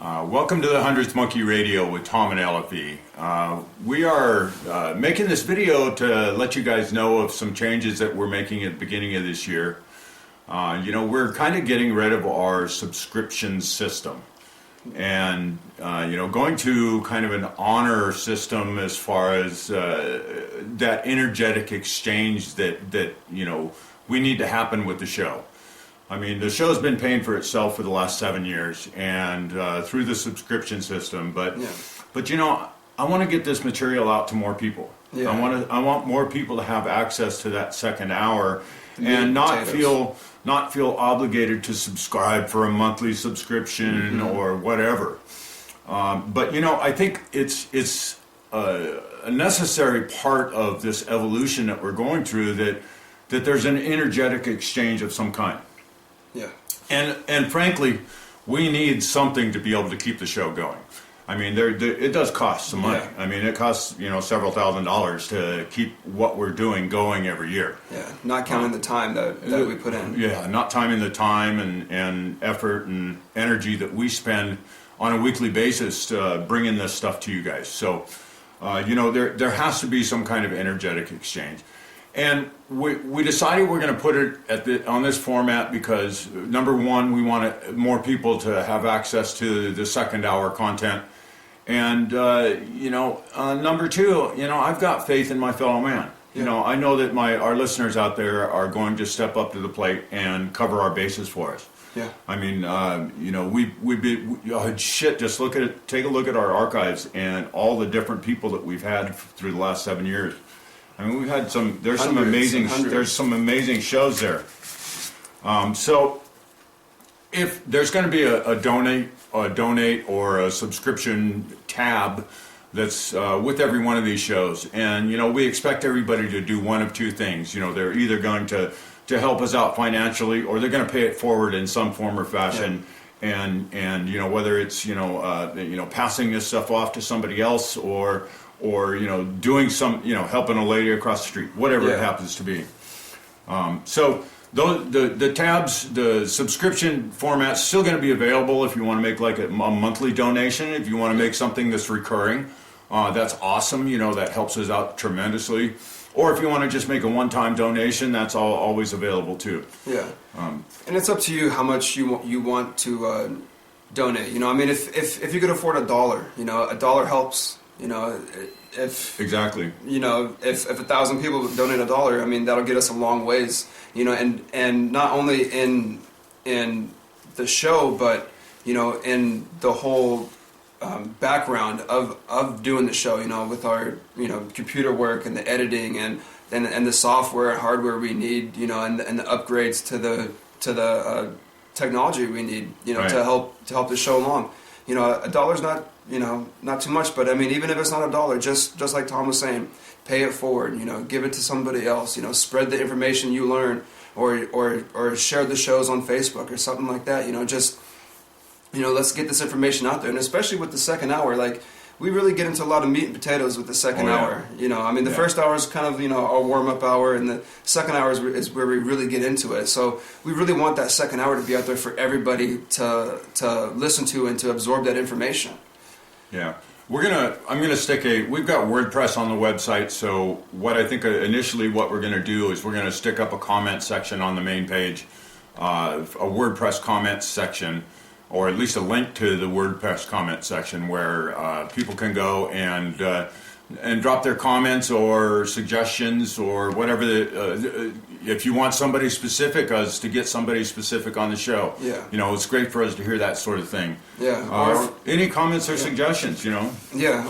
Welcome to the 100th Monkey Radio with Tom and LFE. We are making this video to let you guys know of some changes that we're making at the beginning of this year. We're kind of getting rid of our subscription system and, going to kind of an honor system as far as that energetic exchange that we need to happen with the show. I mean, the show's been paying for itself for the last 7 years, and through the subscription system. But I want to get this material out to more people. Yeah. I want more people to have access to that second hour, and not feel obligated to subscribe for a monthly subscription or whatever. I think it's a necessary part of this evolution that we're going through, that there's an energetic exchange of some kind. Yeah. And frankly, we need something to be able to keep the show going. I mean, it does cost some money. Yeah. I mean, it costs, several $1,000s to keep what we're doing going every year. Yeah, not counting the time that we put in. Yeah, not timing the time and effort and energy that we spend on a weekly basis bringing this stuff to you guys. So, there has to be some kind of energetic exchange. And we decided we're going to put it on this format because, number one, we want more people to have access to the second hour content. And, number two, I've got faith in my fellow man. Yeah. I know that our listeners out there are going to step up to the plate and cover our bases for us. Yeah. I mean, just take a look at our archives and all the different people that we've had through the last 7 years. I mean, we've had there's some amazing shows there. So if there's going to be a donate or a subscription tab that's with every one of these shows, and we expect everybody to do one of two things. They're either going to help us out financially, or they're going to pay it forward in some form or fashion. Yeah. And whether it's passing this stuff off to somebody else, or doing some, helping a lady across the street, whatever it happens to be. So the tabs, the subscription format's still going to be available if you want to make like a monthly donation. If you want to make something that's recurring, that's awesome. That helps us out tremendously. Or if you want to just make a one-time donation, that's always available too. Yeah. And it's up to you how much you want to donate. I mean, if you could afford $1, $1 helps. Exactly. If 1,000 people donate $1, I mean, that'll get us a long ways. And not only in the show, but in the whole background of doing the show. With our computer work and the editing and the software and hardware we need. And the upgrades to the technology we need. Right. to help the show along. $1's not too much, but I mean, even if it's not $1, just like Tom was saying, pay it forward, give it to somebody else, spread the information you learn, or share the shows on Facebook or something like that, let's get this information out there. And especially with the second hour, like, we really get into a lot of meat and potatoes with the second hour. I mean, the first hour is kind of, our warm-up hour, and the second hour is where we really get into it. So we really want that second hour to be out there for everybody to listen to and to absorb that information. Yeah. We've got WordPress on the website, so what I think initially what we're going to do is we're going to stick up a comment section on the main page, a WordPress comment section, or at least a link to the WordPress comment section where people can go and drop their comments or suggestions or whatever. If you want somebody specific, us to get somebody specific on the show. Yeah. It's great for us to hear that sort of thing. Yeah. Or any comments or suggestions, Yeah.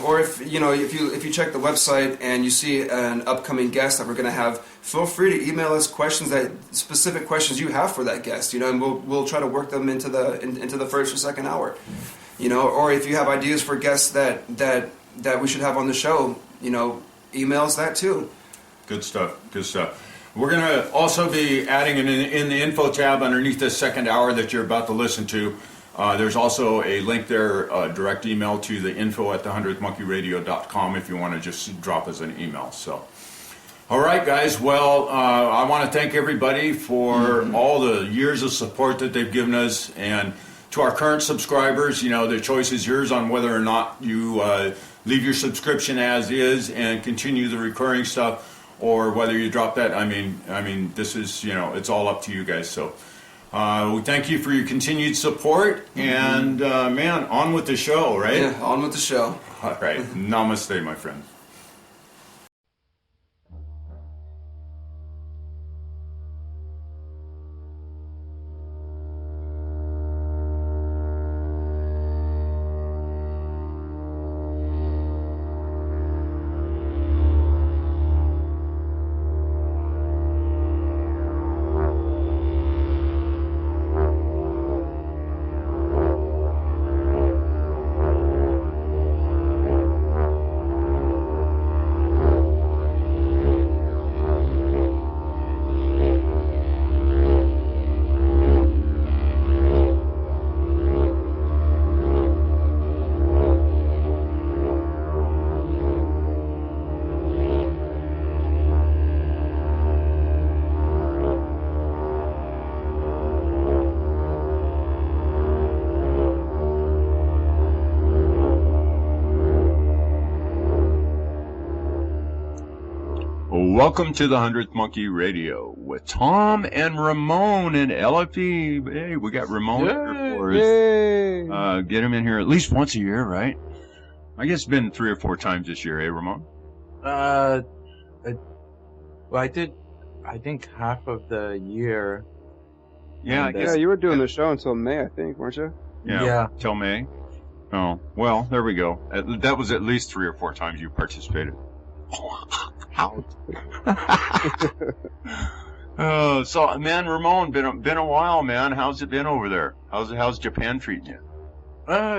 Or if you check the website and you see an upcoming guest that we're going to have, feel free to email us specific questions you have for that guest. And we'll try to work them into the first or second hour. Or if you have ideas for guests that we should have on the show, email us that too. Good stuff. We're going to also be adding in the info tab underneath this second hour that you're about to listen to. There's also a link there, direct email to the info@the100thmonkeyradio.com if you want to just drop us an email. So, all right, guys. Well, I want to thank everybody for all the years of support that they've given us, and To our current subscribers, the choice is yours on whether or not you leave your subscription as is and continue the recurring stuff, or whether you drop that. I mean, this is, it's all up to you guys. So we thank you for your continued support, and man, on with the show, right? Yeah, on with the show. All right. Namaste, my friend. Welcome to the 100th Monkey Radio with Tom and Ramon and LFE. Hey, we got Ramon here for us. Get him in here at least once a year, right? I guess it's been 3 or 4 times this year, eh, Ramon? Well, I think half of the year. Yeah, I guess. Yeah, you were doing the show until May, I think, weren't you? Yeah. Till May. Oh, well, there we go. That was at least 3 or 4 times you participated. How? So, man, Ramon, been a while, man. How's it been over there? How's Japan treating you?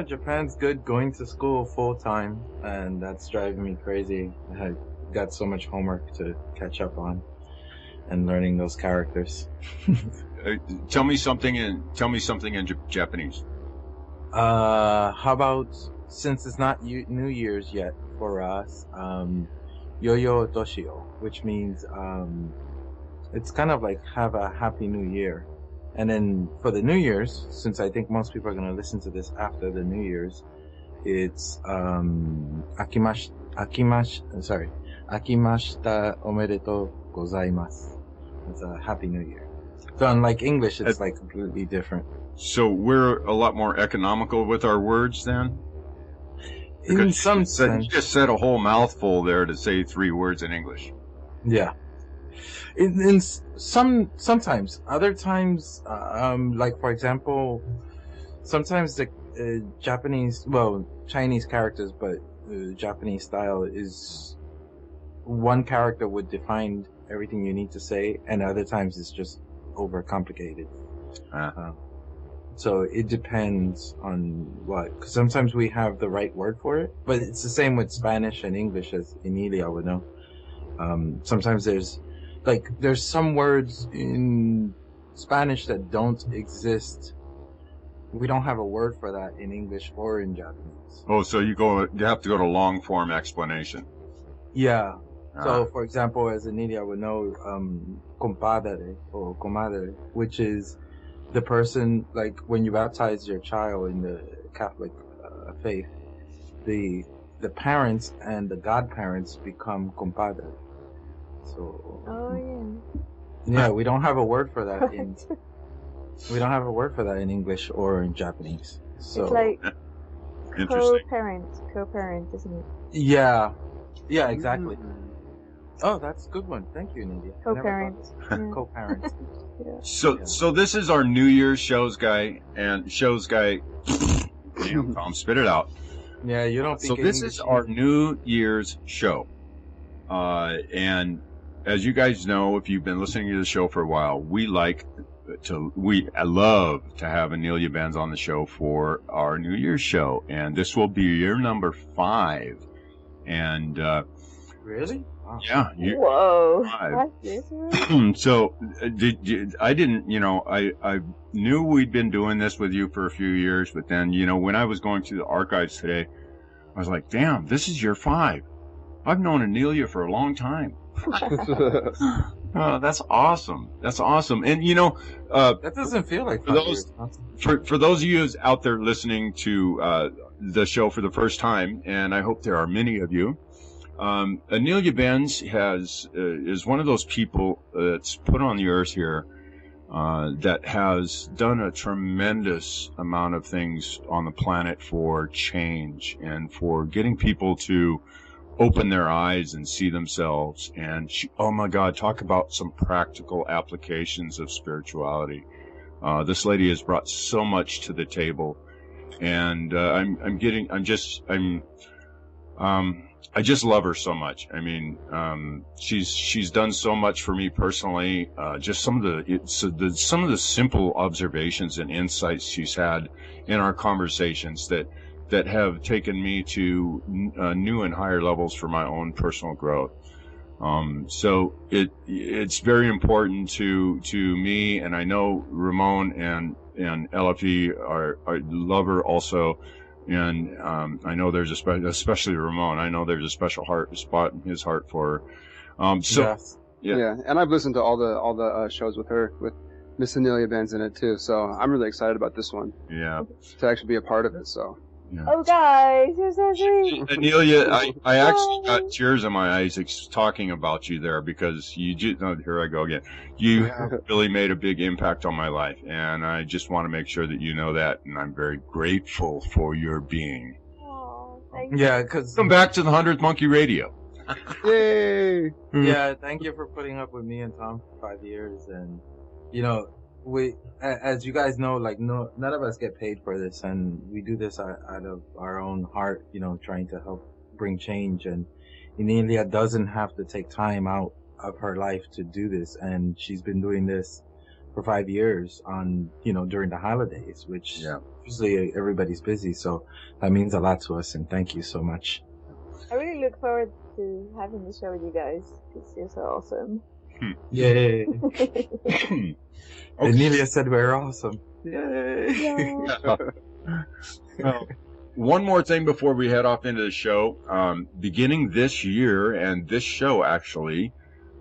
Japan's good. Going to school full time, and that's driving me crazy. I got so much homework to catch up on, and learning those characters. Tell me something in Japanese. How about, since it's not New Year's yet for us, Yo-Yo Doshio, which means it's kind of like have a happy new year. And then for the New Year's, since I think most people are going to listen to this after the New Year's, it's Akimashita omedetou gozaimasu. It's a happy new year. So unlike English, it's like completely different. So we're a lot more economical with our words then? In some sense. You just said a whole mouthful there to say 3 words in English. Yeah. In sometimes, other times, like for example, sometimes the Chinese characters, but Japanese style is one character would define everything you need to say, and other times it's just overcomplicated. So it depends on what, because sometimes we have the right word for it, but it's the same with Spanish and English, as Inelia would know. Sometimes there's some words in Spanish that don't exist. We don't have a word for that in English or in Japanese. Oh, so you have to go to long form explanation. Yeah. So, for example, as Inelia would know, compadre or comadre, which is the person, like when you baptize your child in the Catholic faith, the parents and the godparents become compadre. So yeah, we don't have a word for that in English or in Japanese. So it's like interesting. Co-parent, isn't it? Yeah, exactly. Oh, that's a good one. Thank you, Nadia. Co-parent. Yeah. Co-parent. Yeah. So this is our New Year's shows guy. Damn, Tom, spit it out. Yeah, you don't think so this is our New Year's show. And as you guys know, if you've been listening to the show for a while, I love to have Inelia Benz on the show for our New Year's show. And this will be year number 5. And, really? Wow. Yeah. Whoa. 5. So I knew we'd been doing this with you for a few years, but then, when I was going through the archives today, I was like, damn, this is year 5. I've known Inelia for a long time. Oh, that's awesome. That's awesome. And That doesn't feel like for 5 those years. for those of you out there listening to the show for the first time, and I hope there are many of you, Inelia Benz is one of those people that's put on the earth here that has done a tremendous amount of things on the planet for change and for getting people to open their eyes and see themselves. And oh my God, talk about some practical applications of spirituality. This lady has brought so much to the table, and I just love her so much. I mean, she's done so much for me personally. Just some of the simple observations and insights she's had in our conversations that have taken me to new and higher levels for my own personal growth. So it's very important to me, and I know Ramon and LFE I love her also. And I know there's especially Ramon. I know there's a special spot in his heart for her. Yes. Yeah, and I've listened to all the shows with her, with Miss Inelia Benz in it too. So I'm really excited about this one. Yeah. To actually be a part of it. So. Yeah. Oh, guys, you're so sweet. Anelia, I actually got tears in my eyes talking about you there, because here I go again. You have really made a big impact on my life, and I just want to make sure that you know that, and I'm very grateful for your being. Oh, thank you. Yeah, because Come back to the 100th Monkey Radio. Yay! yeah, thank you for putting up with me and Tom for 5 years, and as you guys know, like none of us get paid for this, and we do this out of our own heart, trying to help bring change. And Inelia doesn't have to take time out of her life to do this, and she's been doing this for 5 years during the holidays, which usually everybody's busy, so that means a lot to us, and thank you so much. I really look forward to having the show with you guys, because you're so awesome. Yay! Okay. Inelia said we're awesome. Yay! Yeah. Well, one more thing before we head off into the show. Beginning this year, and this show actually,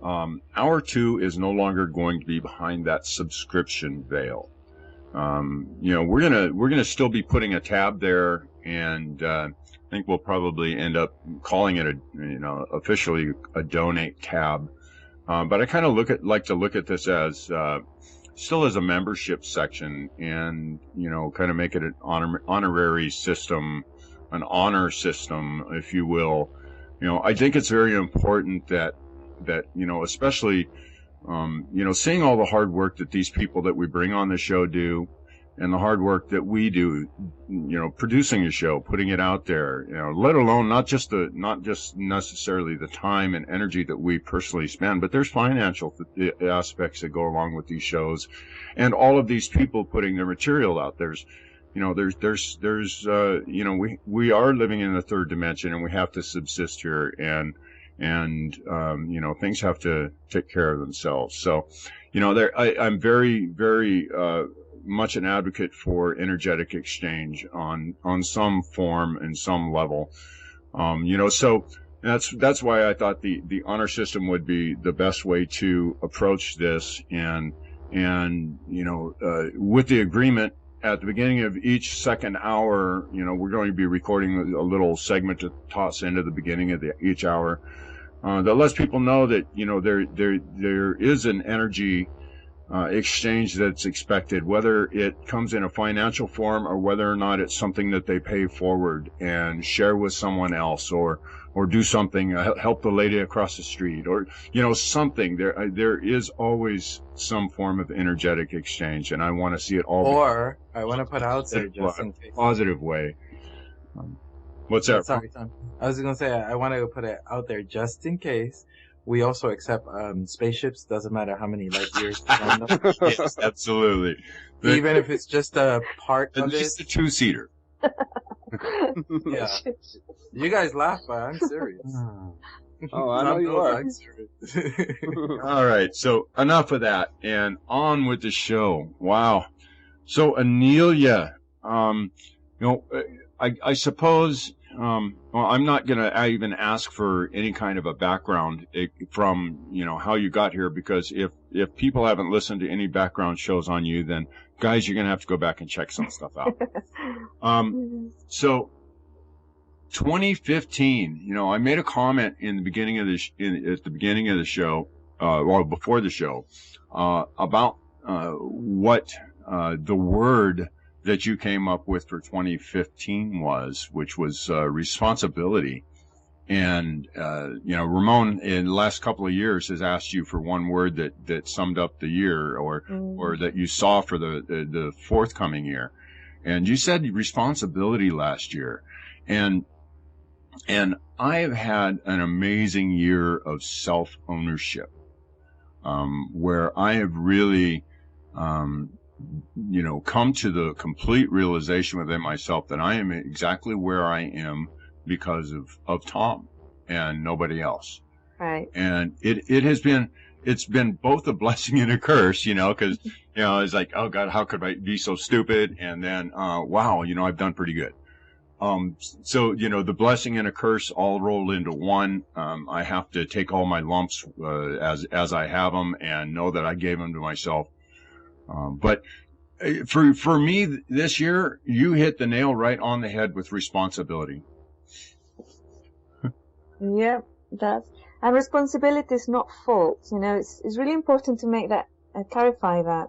Hour 2 is no longer going to be behind that subscription veil. We're gonna still be putting a tab there, and I think we'll probably end up calling it officially a donate tab. But I kind of like to look at this as still as a membership section, and kind of make it an honorary system, an honor system, if you will. I think it's very important that especially seeing all the hard work that these people that we bring on the show do, and the hard work that we do, producing a show, putting it out there, let alone not just necessarily the time and energy that we personally spend, but there's financial aspects that go along with these shows, and all of these people putting their material out. We are living in the third dimension, and we have to subsist here, and things have to take care of themselves. So, I'm very, very, much an advocate for energetic exchange on some form and some level. So that's why I thought the honor system would be the best way to approach this, and with the agreement at the beginning of each second hour, we're going to be recording a little segment to toss into the beginning of each hour, that lets people know that, there is an energy exchange that's expected, whether it comes in a financial form or whether or not it's something that they pay forward and share with someone else, or do something, help the lady across the street, or something. There is always some form of energetic exchange, and I want to see it all. Or I want to put out there just in case. Positive way. What's that? Sorry, Tom. I was gonna say I want to put it out there just in case. We also accept spaceships. Doesn't matter how many light years. Yes, absolutely. Even if it's just a part at of least it. a 2-seater. Yeah. You guys laugh, but I'm serious. Oh, I know you are. I'm serious. All right, so enough of that, and on with the show. Wow. So Inelia, I suppose well, I'm not going to even ask for any kind of a background from, how you got here, because if people haven't listened to any background shows on you, then guys, you're going to have to go back and check some stuff out. So 2015, I made a comment in the beginning of at the beginning of the show, or before the show, about what the word that you came up with for 2015 which was responsibility. And, Ramon in the last couple of years has asked you for one word that summed up the year or that you saw for the forthcoming year. And you said responsibility last year. And I have had an amazing year of self-ownership, where I have really, come to the complete realization within myself that I am exactly where I am because of Tom and nobody else. Right. And it's been both a blessing and a curse, because, it's like, oh God, how could I be so stupid? And then, wow, I've done pretty good. So, the blessing and a curse all rolled into one. I have to take all my lumps, as I have them and know that I gave them to myself. But for me this year, you hit the nail right on the head with responsibility. Yep, and responsibility is not fault. It's really important to make that clarify that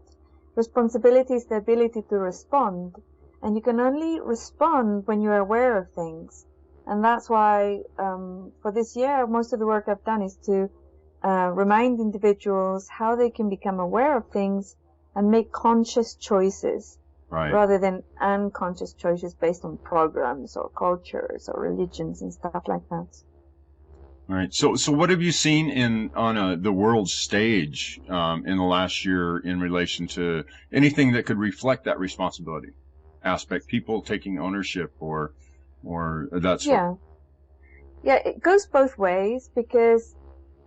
responsibility is the ability to respond, and you can only respond when you're aware of things. And that's why for this year, most of the work I've done is to remind individuals how they can become aware of things and make conscious choices, right, rather than unconscious choices based on programs or cultures or religions and stuff like that. Right. So what have you seen on the world stage in the last year in relation to anything that could reflect that responsibility aspect? People taking ownership or that sort. Yeah. It goes both ways, because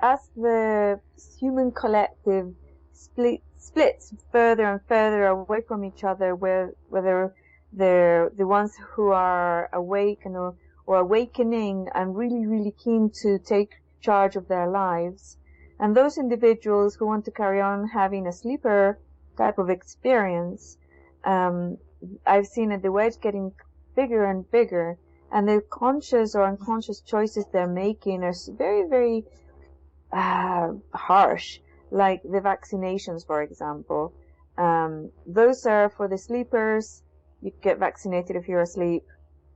as the human collective splits further and further away from each other, whether they're the ones who are awake or awakening and really, really keen to take charge of their lives, and those individuals who want to carry on having a sleeper type of experience, I've seen the wedge getting bigger and bigger, and the conscious or unconscious choices they're making are very, very harsh, like the vaccinations, for example. Those are for the sleepers. You get vaccinated if you're asleep.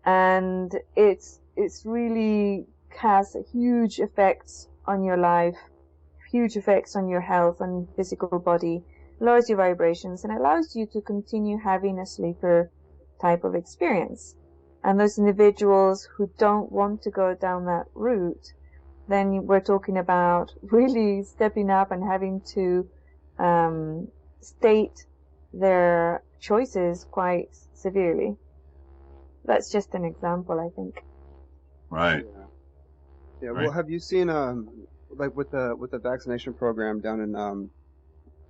And it's really has huge effects on your life, huge effects on your health and physical body, lowers your vibrations, and allows you to continue having a sleeper type of experience. And those individuals who don't want to go down that route, then we're talking about really stepping up and having to state their choices quite severely. That's just an example, I think. Right. Yeah. Right. Well, have you seen like with the vaccination program down in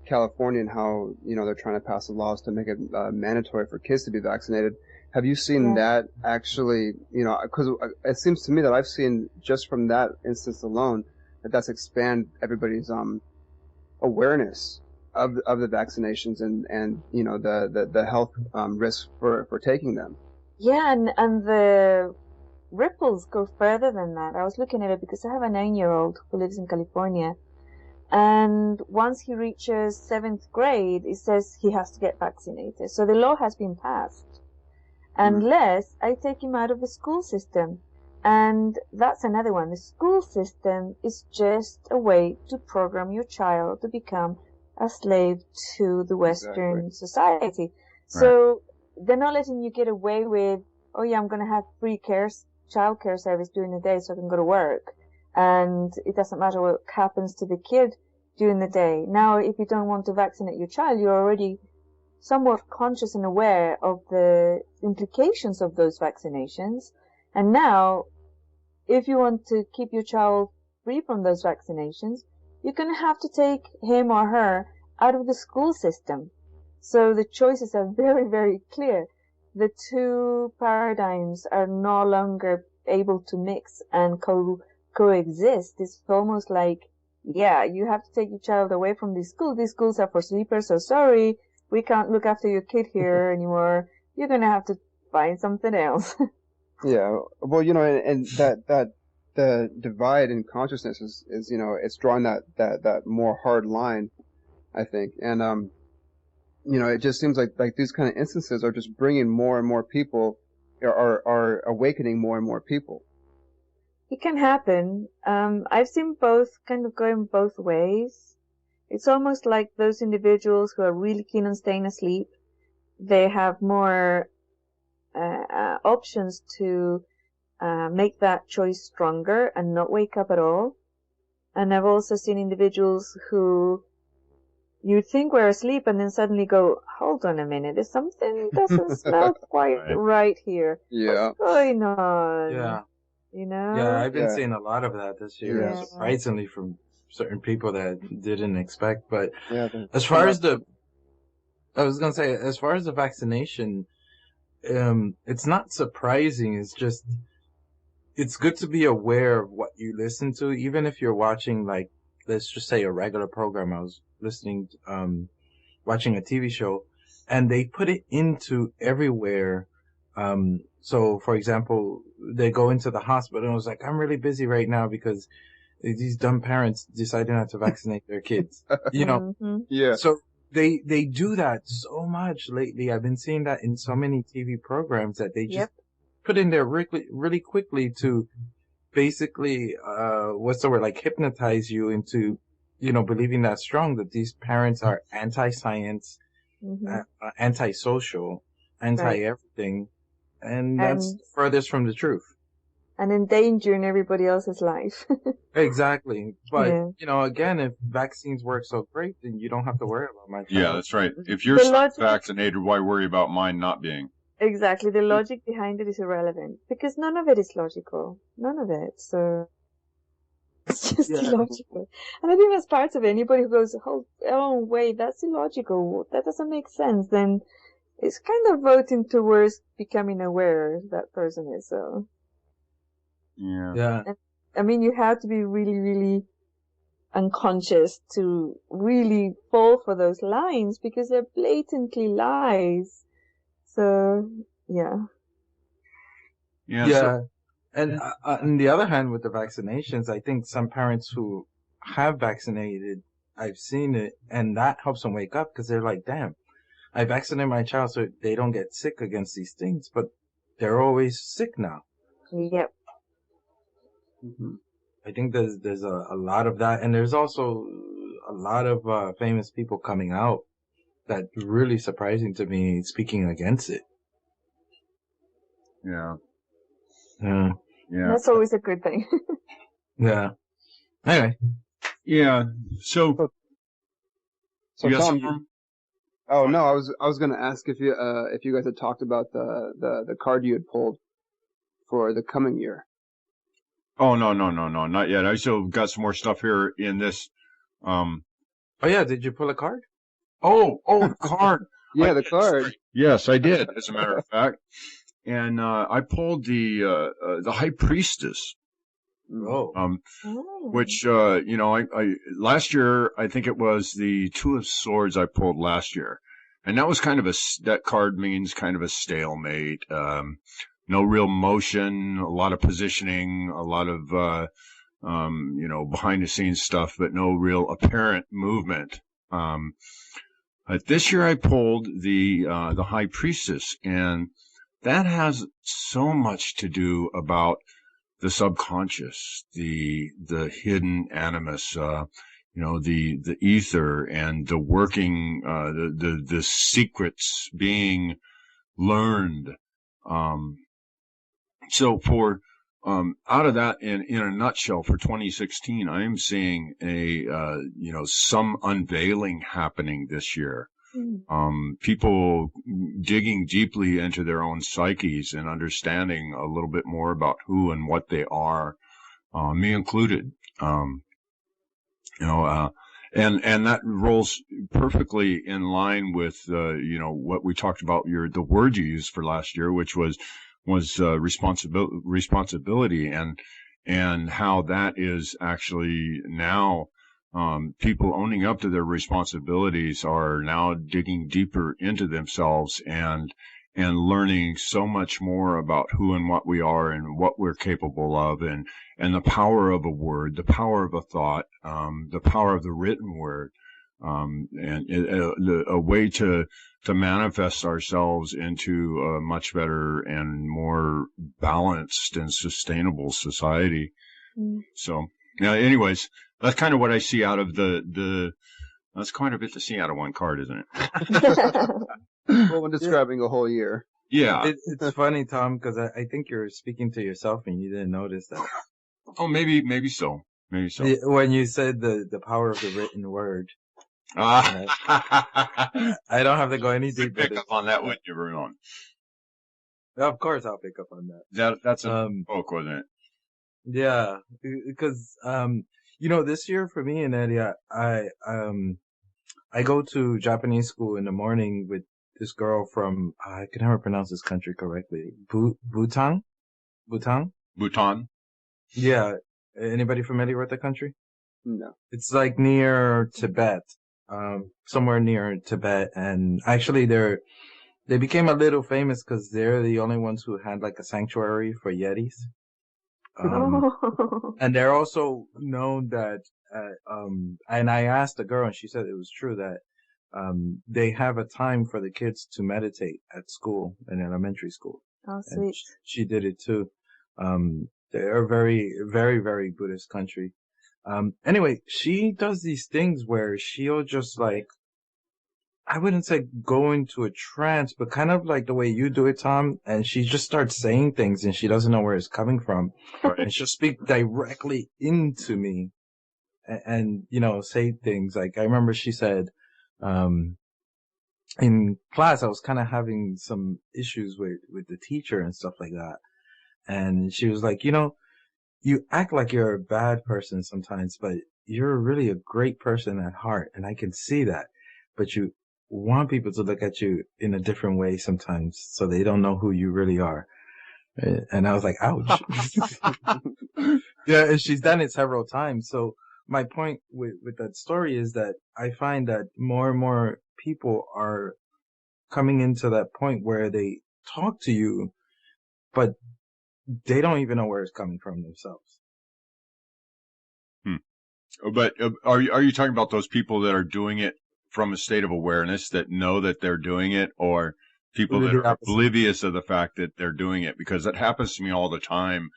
California, and how they're trying to pass the laws to make it mandatory for kids to be vaccinated? Have you seen that actually? Because it seems to me that I've seen just from that instance alone that's expand everybody's awareness of the vaccinations and the health risks for taking them. Yeah, and the ripples go further than that. I was looking at it because I have a 9-year-old who lives in California, and once he reaches 7th grade, it says he has to get vaccinated. So the law has been passed, unless I take him out of the school system. And that's another one. The school system is just a way to program your child to become a slave to the Western society. So they're not letting you get away with, oh yeah, I'm going to have free child care service during the day so I can go to work. And it doesn't matter what happens to the kid during the day. Now, if you don't want to vaccinate your child, you're already somewhat conscious and aware of the implications of those vaccinations. And now, if you want to keep your child free from those vaccinations, you're going to have to take him or her out of the school system. So the choices are very, very clear. the two paradigms are no longer able to mix and coexist. It's almost like, yeah, you have to take your child away from this school. These schools are for sleepers, so sorry, we can't look after your kid here anymore. You're gonna have to find something else. Yeah. Well, you know, and that the divide in consciousness is you know, it's drawing that more hard line, I think. And you know, it just seems like these kind of instances are just bringing more and more people, are awakening more and more people. It can happen. I've seen both kind of going both ways. It's almost like those individuals who are really keen on staying asleep, they have more options to make that choice stronger and not wake up at all. And I've also seen individuals who you think were asleep and then suddenly go, hold on a minute, there's something doesn't smell quite right here. Yeah. What's going on? Yeah. You know? Yeah, I've been Yeah. seeing a lot of that this year, Yeah. surprisingly from certain people that didn't expect. But Yeah. as far as I was gonna say, as far as the vaccination, it's not surprising. It's just, it's good to be aware of what you listen to, even if you're watching, like, let's just say a regular program. I was listening, watching a TV show, and they put it into everywhere. So, for example, they go into the hospital and it was like, I'm really busy right now because these dumb parents decided not to vaccinate their kids. You know, Mm-hmm. Yeah. so they do that so much lately. I've been seeing that in so many TV programs that they just Yep. put in there really quickly to basically, what's the word, like hypnotize you into, you know, believing that strong that these parents are anti-science, Mm-hmm. anti-social, anti-everything. And that's And- furthest from the truth. And endangering everybody else's life. Exactly. But, Yeah. you know, again, if vaccines work so great, then you don't have to worry about my child. Yeah, that's right. If your The son's logic- vaccinated, why worry about mine not being? Exactly. The logic behind it is irrelevant because none of it is logical. None of it. So it's just Yeah. illogical. And I think that's part of it. Anybody who goes, oh, wait, that's illogical. That doesn't make sense. Then it's kind of voting towards becoming aware that person is. So, Yeah. Yeah. I mean, you have to be really, really unconscious to really fall for those lines because they're blatantly lies. So, yeah. Yeah. Yeah. So, And on the other hand, with the vaccinations, I think some parents who have vaccinated, I've seen it, and that helps them wake up because they're like, damn, I vaccinated my child so they don't get sick against these things, but they're always sick now. Yep. Mm-hmm. I think there's a lot of that, and there's also a lot of famous people coming out that really surprising to me, speaking against it. yeah. Yeah. Yeah. That's always a good thing. Yeah. Anyway. Yeah. So, So you got Tom, something? oh no, I was going to ask if you guys had talked about the card you had pulled for the coming year. Oh, no, not yet. I still got some more stuff here in this. Oh yeah, did you pull a card? Oh, the card. Yeah, I the did. card. Yes, I did, as a matter of fact. And I pulled the High Priestess, Oh. Oh. which you know, I last year I think it was the Two of Swords I pulled last year, and that was kind of that card means kind of a stalemate. No real motion, a lot of positioning, a lot of you know, behind the scenes stuff, but no real apparent movement. This year I pulled the High Priestess, and that has so much to do about the subconscious, the hidden animus, you know, the ether, and the working, the secrets being learned. So for out of that, in a nutshell, for 2016, I am seeing you know, some unveiling happening this year. People digging deeply into their own psyches and understanding a little bit more about who and what they are, me included. You know, And that rolls perfectly in line with what we talked about, the word you used for last year, which was responsibility, and how that is actually now, people owning up to their responsibilities are now digging deeper into themselves and learning so much more about who and what we are and what we're capable of, and the power of a word, the power of a thought, the power of the written word, and a way to manifest ourselves into a much better and more balanced and sustainable society. So, yeah, anyways, that's kind of what I see out of that's quite a bit to see out of one card, isn't it? Well, when describing a whole year. Yeah. It's funny, Tom, because I think you're speaking to yourself and you didn't notice that. Oh, maybe so. Maybe so. When you said the power of the written word. I don't have to go any deeper. Pick up on that, wouldn't you, Bruno? Of course I'll pick up on that. That's a book, wasn't it? Yeah, because, this year for me in Inelia, I go to Japanese school in the morning with this girl from, I can never pronounce this country correctly. Bhutan? Bhutan? Yeah. Anybody familiar with the country? No. It's like near Tibet, somewhere near Tibet. And actually they became a little famous because they're the only ones who had like a sanctuary for Yetis. And they're also known that, and I asked the girl and she said it was true that, they have a time for the kids to meditate at school, in elementary school. Oh, sweet. And she did it too. They're a very, very, very Buddhist country. Anyway, she does these things where she'll just like, I wouldn't say go into a trance, but kind of like the way you do it, Tom. And she just starts saying things and she doesn't know where it's coming from. Right. And she'll speak directly into me and say things like, I remember she said, in class, I was kind of having some issues with the teacher and stuff like that. And she was like, you act like you're a bad person sometimes, but you're really a great person at heart. And I can see that, but you want people to look at you in a different way sometimes so they don't know who you really are. And I was like, ouch. Yeah. And she's done it several times. So my point with that story is that I find that more and more people are coming into that point where they talk to you, but they don't even know where it's coming from themselves. But are you talking about those people that are doing it from a state of awareness, that know that they're doing it, or people that are oblivious of the fact that they're doing it? Because that happens to me all the time.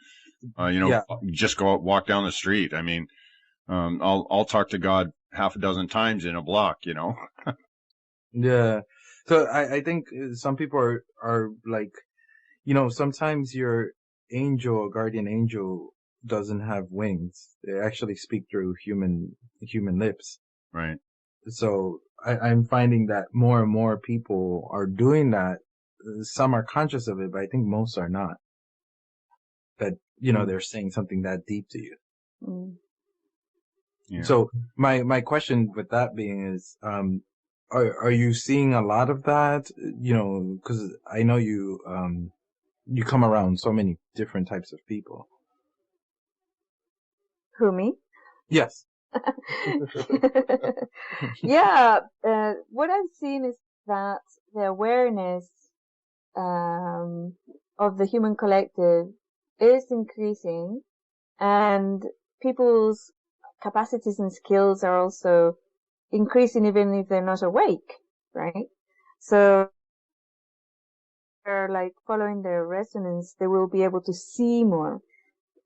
Just go out, walk down the street. I mean, I'll talk to God half a dozen times in a block, Yeah. So I think some people are like, sometimes your angel or guardian angel doesn't have wings. They actually speak through human lips. Right. So I'm finding that more and more people are doing that. Some are conscious of it, but I think most are not. That, they're saying something that deep to you. Mm. Yeah. So my question with that being is, are you seeing a lot of that? Because I know you come around so many different types of people. Who, me? Yes. Yeah. What I've seen is that the awareness of the human collective is increasing, and people's capacities and skills are also increasing even if they're not awake, right? So they're like following their resonance, they will be able to see more.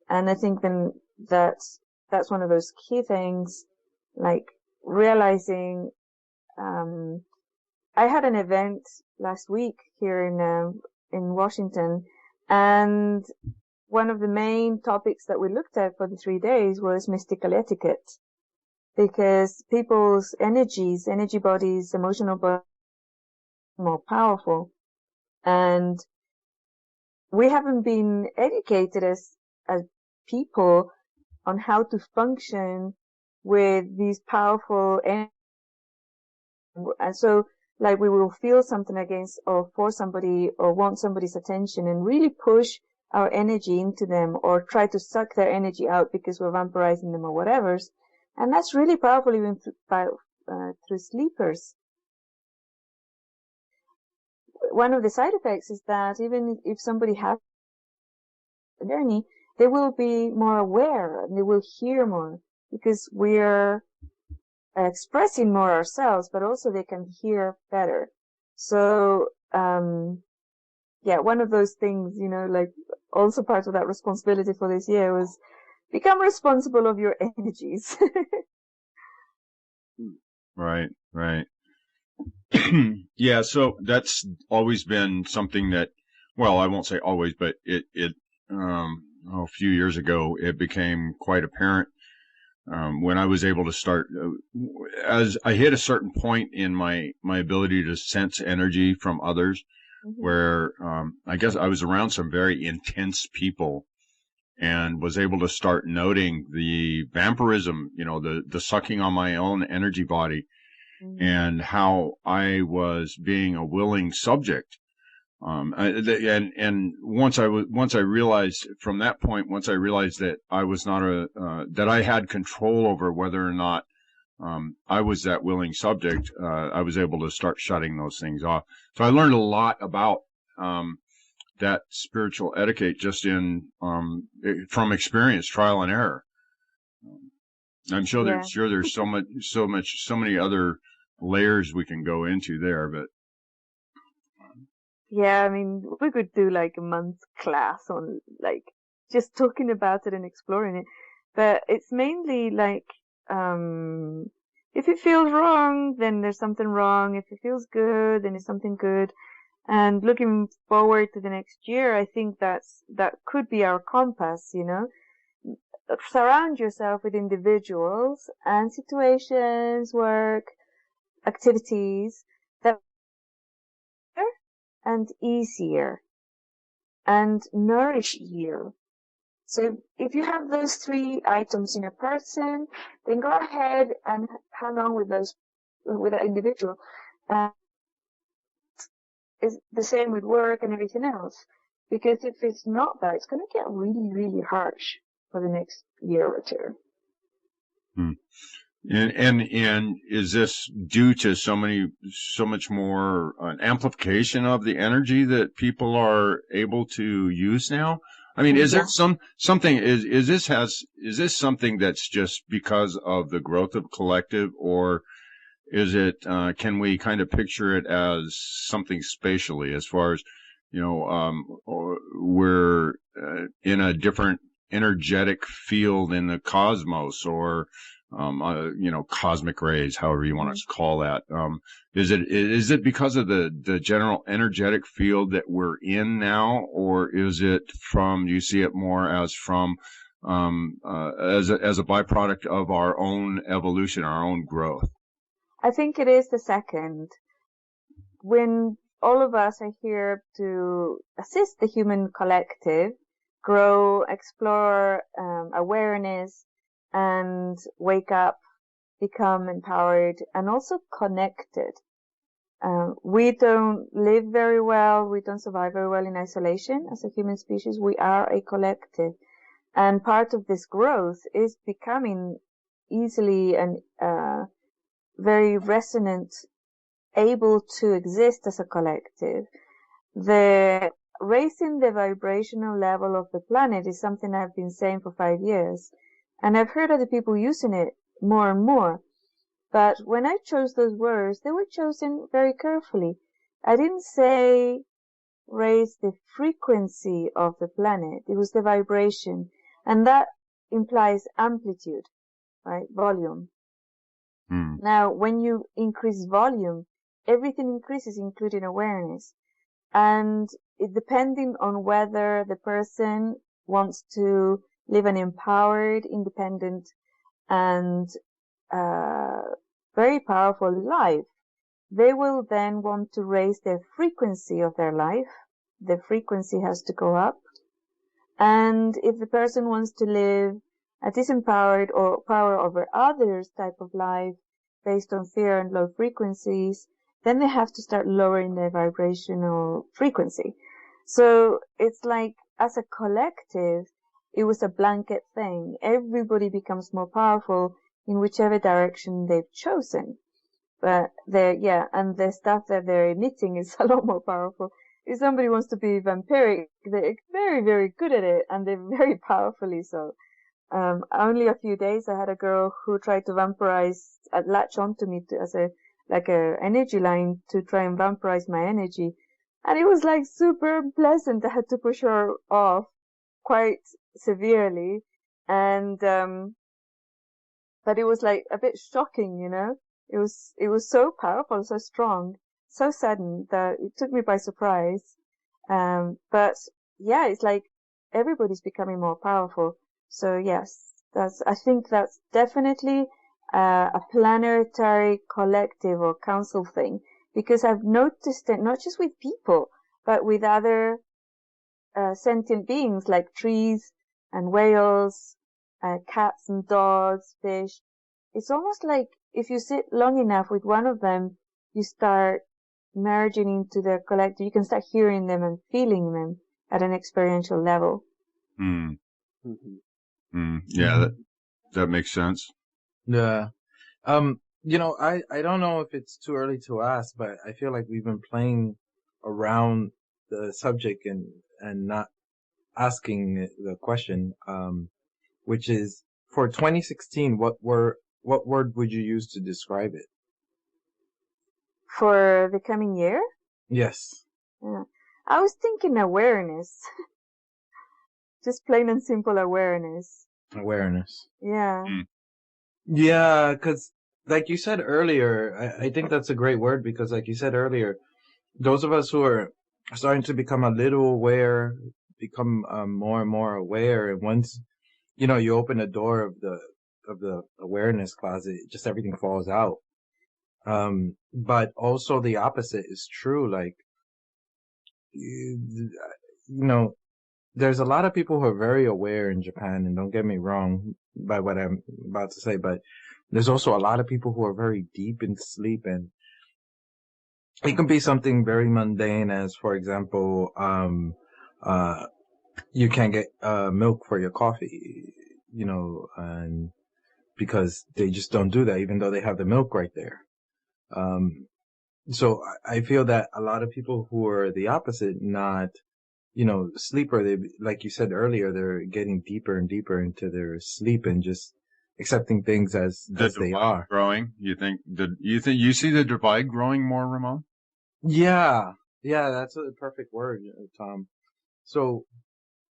And I think then that's one of those key things, like realizing, I had an event last week here in Washington, and one of the main topics that we looked at for the 3 days was mystical etiquette, because people's energy bodies, emotional bodies, are more powerful, and we haven't been educated as people on how to function with these powerful energies. And so, like, we will feel something against or for somebody or want somebody's attention and really push our energy into them or try to suck their energy out because we're vampirizing them or whatever. And that's really powerful even through sleepers. One of the side effects is that even if somebody has a journey, they will be more aware and they will hear more because we're expressing more ourselves, but also they can hear better. So, yeah, one of those things, you know, like also part of that responsibility for this year was become responsible of your energies. Right, right. Yeah, so that's always been something that, well, I won't say always, but a few years ago, it became quite apparent when I was able to start, as I hit a certain point in my ability to sense energy from others, where I guess I was around some very intense people and was able to start noting the vampirism, you know, the sucking on my own energy body, and how I was being a willing subject. And once I realized from that point, once I realized that I was not that I had control over whether or not, I was that willing subject, I was able to start shutting those things off. So I learned a lot about, that spiritual etiquette just from experience, trial and error. I'm sure there's so many other layers we can go into there, but. Yeah, I mean, we could do like a month class on like just talking about it and exploring it. But it's mainly like, if it feels wrong, then there's something wrong. If it feels good, then it's something good. And looking forward to the next year, I think that could be our compass, you know. Surround yourself with individuals and situations, work, activities that are and easier and nourish you. So if you have those 3 items in a person, then go ahead and hang on with that individual. It's the same with work and everything else. Because if it's not that, it's going to get really, really harsh for the next year or 2. And is this due to so much more an amplification of the energy that people are able to use now? I mean, is there something is this something that's just because of the growth of collective, or is it, can we kind of picture it as something spatially, as far as, you know, or we're in a different energetic field in the cosmos, or you know, cosmic rays, however you want to call that. Is it because of the general energetic field that we're in now, or is it do you see it more as from, as a byproduct of our own evolution, our own growth? I think it is the second. When all of us are here to assist the human collective, grow, explore, awareness, and wake up, become empowered, and also connected. We don't live very well, we don't survive very well in isolation as a human species. We are a collective. And part of this growth is becoming easily and very resonant, able to exist as a collective. The raising the vibrational level of the planet is something I've been saying for 5 years. And I've heard other people using it more and more. But when I chose those words, they were chosen very carefully. I didn't say raise the frequency of the planet. It was the vibration. And that implies amplitude, right? Volume. Now, when you increase volume, everything increases, including awareness. And depending on whether the person wants to live an empowered, independent, and very powerful life, they will then want to raise the frequency of their life. The frequency has to go up. And if the person wants to live a disempowered or power over others type of life based on fear and low frequencies, then they have to start lowering their vibrational frequency. So it's like, as a collective, it was a blanket thing. Everybody becomes more powerful in whichever direction they've chosen. But and the stuff that they're emitting is a lot more powerful. If somebody wants to be vampiric, they're very, very good at it, and they're very powerfully so. Only a few days, I had a girl who tried to latch onto me as a energy line to try and vampirize my energy. And it was like super unpleasant. I had to push her off quite severely. And, but it was like a bit shocking, you know? It was so powerful, so strong, so sudden that it took me by surprise. But yeah, it's like everybody's becoming more powerful. So yes, I think that's definitely a planetary collective or council thing, because I've noticed it not just with people, but with other sentient beings like trees and whales, cats and dogs, fish. It's almost like if you sit long enough with one of them, you start merging into their collective. You can start hearing them and feeling them at an experiential level. Mm. Yeah, that makes sense. Yeah. You know, I don't know if it's too early to ask, but I feel like we've been playing around the subject and not asking the question, which is, for 2016, what word would you use to describe it? For the coming year? Yes. Yeah. I was thinking awareness. Just plain and simple awareness. Awareness. Yeah. Yeah, because like you said earlier, I think that's a great word, because like you said earlier, those of us who are starting to become a little aware, become more and more aware, and once, you know, you open the door of the awareness closet, just everything falls out. But also the opposite is true. Like, you know, there's a lot of people who are very aware in Japan, and don't get me wrong by what I'm about to say, but there's also a lot of people who are very deep in sleep, and it can be something very mundane as, for example, you can't get milk for your coffee, you know, and because they just don't do that, even though they have the milk right there. So I feel that a lot of people who are the opposite, not, you know, sleeper, they, like you said earlier, they're getting deeper and deeper into their sleep and just accepting things as they are. Growing, you see the divide growing more, Ramon? Yeah, that's a perfect word, Tom. So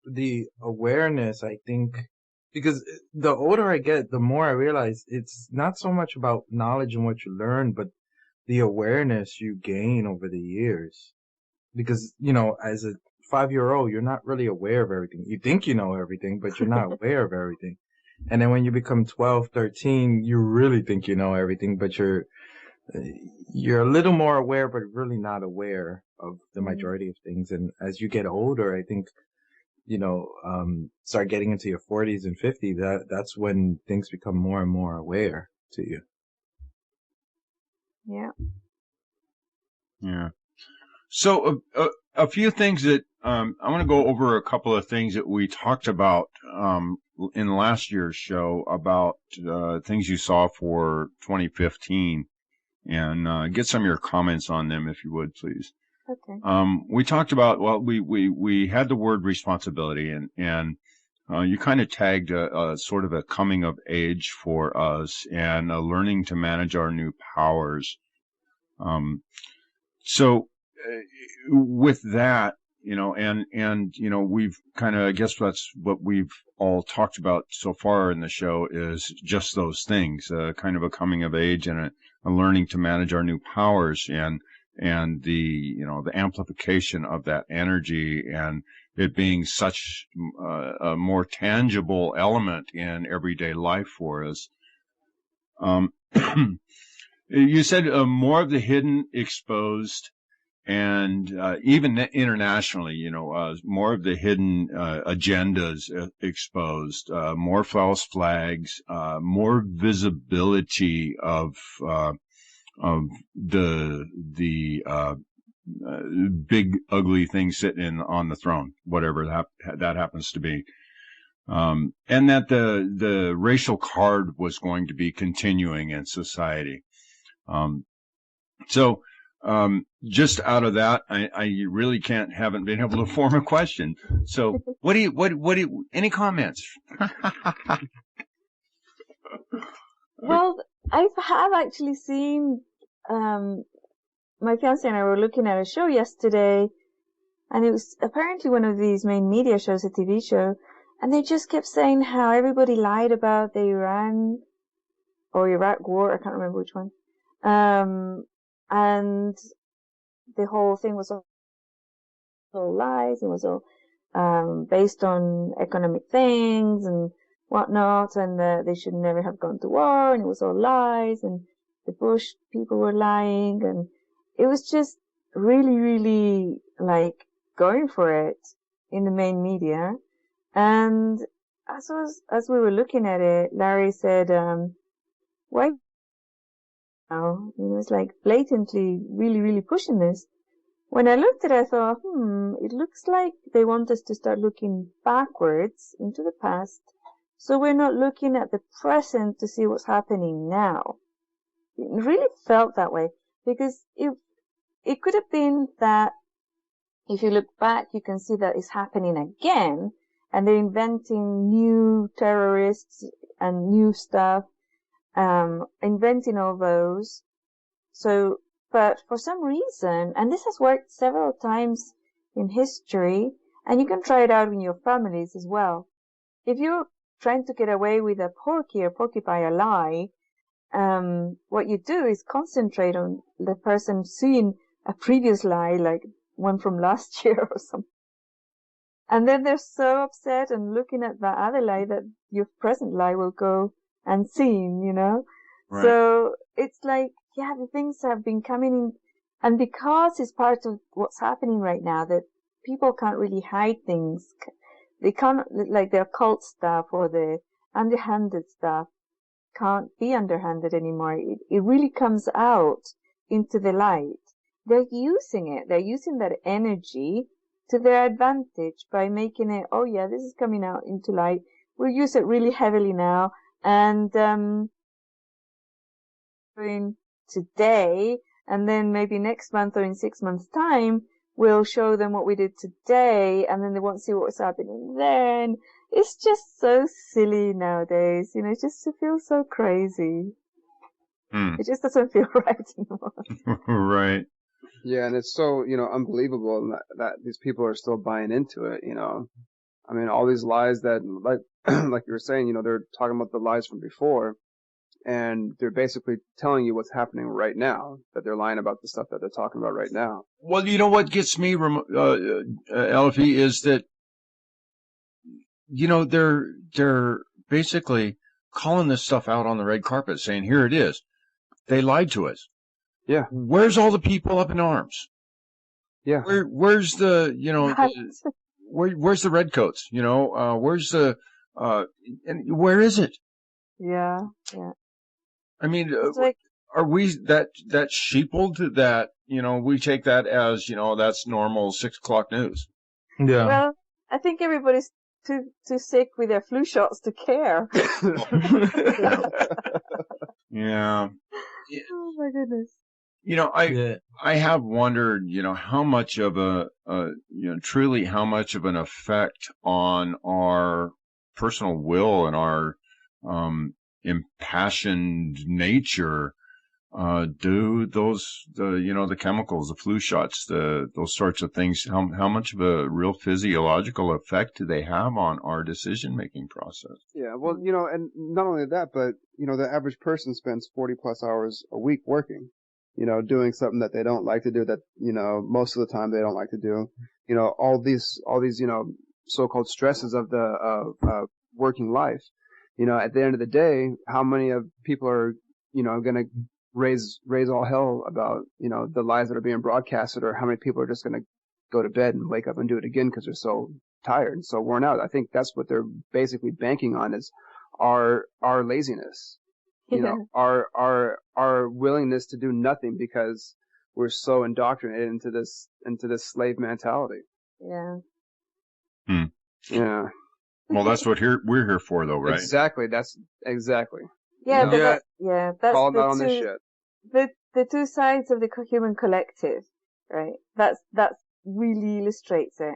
the awareness, I think, because the older I get, the more I realize it's not so much about knowledge and what you learn, but the awareness you gain over the years. Because, you know, as a 5-year-old, you're not really aware of everything. You think you know everything, but you're not aware of everything. And then when you become 12, 13, you really think you know everything, but you're a little more aware, but really not aware of the majority of things. And as you get older, I think, you know, start getting into your 40s and 50s, that's when things become more and more aware to you. Yeah. Yeah. So a few things that I want to go over a couple of things that we talked about in last year's show about things you saw for 2015, and get some of your comments on them, if you would, please. Okay. We talked about, well, we had the word responsibility, and you kind of tagged a sort of a coming of age for us and a learning to manage our new powers. So with that, you know, and you know, we've kind of, I guess that's what we've all talked about so far in the show, is just those things, kind of a coming of age and a learning to manage our new powers, and the, you know, the amplification of that energy, and it being such a more tangible element in everyday life for us. You said more of the hidden exposed. and even internationally, more of the hidden agendas exposed, more false flags, more visibility of the big ugly thing sitting on the throne, whatever that happens to be. And that the racial card was going to be continuing in society. So just out of that, I really haven't been able to form a question. So what do you, any comments? Well, I have actually seen, my fiance and I were looking at a show yesterday, and it was apparently one of these main media shows, a TV show, and they just kept saying how everybody lied about the Iran or Iraq war, I can't remember which one. And the whole thing was all lies. It was all based on economic things and whatnot, and they should never have gone to war, and it was all lies, and the Bush people were lying, and it was just really, really like going for it in the main media. And as we were looking at it, Larry said, why now? It's like blatantly really, really pushing this. When I looked at it, I thought, it looks like they want us to start looking backwards into the past. So we're not looking at the present to see what's happening now. It really felt that way, because it could have been that if you look back, you can see that it's happening again, and they're inventing new terrorists and new stuff, inventing all those. So, but for some reason, and this has worked several times in history, and you can try it out in your families as well. If you're trying to get away with a porcupine lie, what you do is concentrate on the person seeing a previous lie, like one from last year or something. And then they're so upset and looking at that other lie that your present lie will go unseen, Right. So it's like, yeah, the things have been coming in, and because it's part of what's happening right now, that people can't really hide things. They can't, like the occult stuff or the underhanded stuff can't be underhanded anymore. It really comes out into the light. They're using it. They're using that energy to their advantage by making it, oh yeah, this is coming out into light. We'll use it really heavily now. And, today, and then maybe next month or in 6 months' time, we'll show them what we did today, and then they won't see what's happening then. It's just so silly nowadays, it just feels so crazy. It just doesn't feel right anymore. Right. Yeah, and it's so, unbelievable that these people are still buying into it, I mean, all these lies that, like like you were saying, they're talking about the lies from before, and they're basically telling you what's happening right now, that they're lying about the stuff that they're talking about right now. Well, what gets me, Elfie, is that, they're basically calling this stuff out on the red carpet, saying, here it is. They lied to us. Yeah. Where's all the people up in arms? Yeah. Where's the, where's the redcoats? Where's the, and where is it? Yeah. Yeah. I mean, are we that sheepled that, we take that as, that's normal 6 o'clock news? Yeah. Well, I think everybody's too sick with their flu shots to care. Yeah. Oh my goodness. I have wondered, how much of truly how much of an effect on our personal will and our impassioned nature do the chemicals, the flu shots, those sorts of things, how much of a real physiological effect do they have on our decision-making process? Yeah, well, and not only that, but, the average person spends 40 plus hours a week working, doing something that they don't like to do, that, most of the time they don't like to do, all these, so-called stresses of the working life. At the end of the day, how many of people are, going to raise all hell about, the lies that are being broadcasted, or how many people are just going to go to bed and wake up and do it again because they're so tired and so worn out. I think that's what they're basically banking on, is our laziness, Yeah. our willingness to do nothing because we're so indoctrinated into this slave mentality. Yeah. Yeah. Well, that's what we're here for, though, right? Exactly. That's exactly. Yeah, No. but Yeah. that's Call the out on this two, shit. the two sides of the human collective, right? That really illustrates it.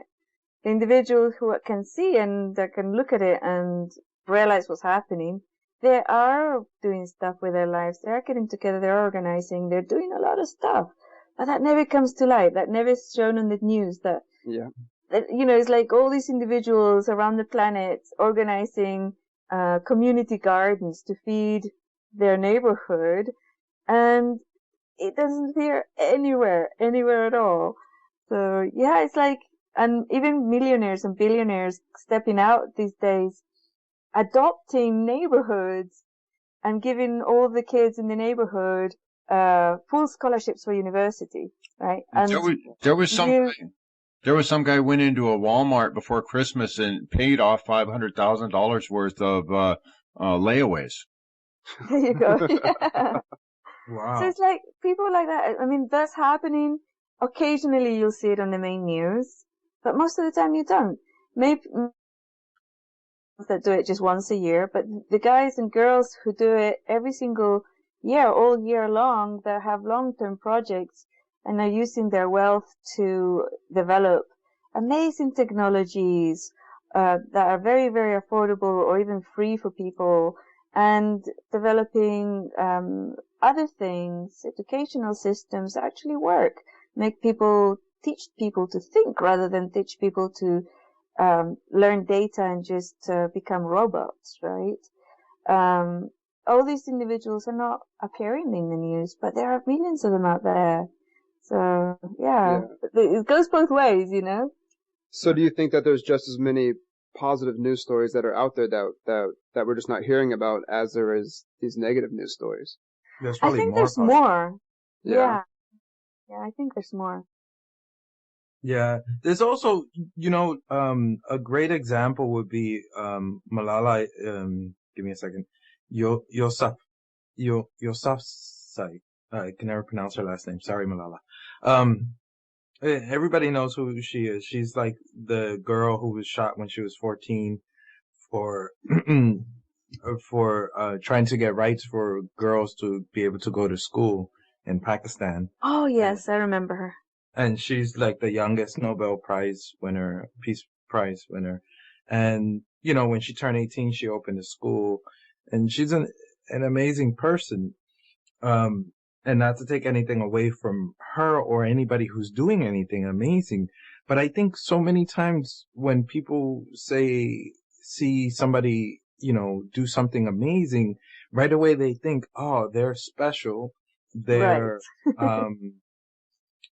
The individuals who can see and that can look at it and realize what's happening, they are doing stuff with their lives. They are getting together. They're organizing. They're doing a lot of stuff, but that never comes to light. That never is shown on the news. Yeah. It's like all these individuals around the planet organizing community gardens to feed their neighborhood, and it doesn't appear anywhere at all. So yeah, it's like, and even millionaires and billionaires stepping out these days, adopting neighborhoods and giving all the kids in the neighborhood full scholarships for university, right? And There was some guy went into a Walmart before Christmas and paid off $500,000 worth of layaways. there you go. Yeah. Wow. So it's like people like that. I mean, that's happening. Occasionally you'll see it on the main news, but most of the time you don't. Maybe that do it just once a year, but the guys and girls who do it every single year, all year long, that have long-term projects and are using their wealth to develop amazing technologies that are very, very affordable or even free for people, and developing other things, educational systems that actually work, teach people to think rather than teach people to learn data and just become robots, right? All these individuals are not appearing in the news, but there are millions of them out there. So yeah. It goes both ways, So do you think that there's just as many positive news stories that are out there that we're just not hearing about as there is these negative news stories? There's I probably think more. there's more. Yeah. Yeah, I think there's more. Yeah, there's also, a great example would be Malala. Give me a second. Yousafzai. I can never pronounce her last name. Sorry, Malala. Everybody knows who she is. She's like the girl who was shot when she was 14 for trying to get rights for girls to be able to go to school in Pakistan. Oh yes, I remember her. And she's like the youngest Nobel Prize winner, Peace Prize winner. And, when she turned 18, she opened a school, and she's an amazing person. And not to take anything away from her or anybody who's doing anything amazing. But I think so many times when people see somebody, do something amazing, right away they think, oh, they're special. They're,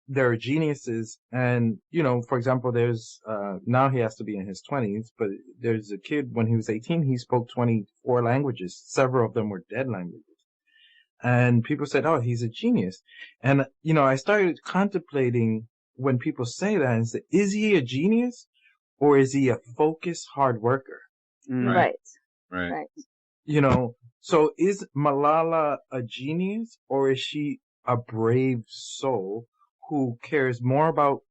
they're geniuses. And, for example, there's, now he has to be in his 20s, but there's a kid when he was 18, he spoke 24 languages. Several of them were dead languages. And people said, oh, he's a genius. And, I started contemplating when people say that and say, is he a genius or is he a focused hard worker? Right. So is Malala a genius or is she a brave soul who cares more about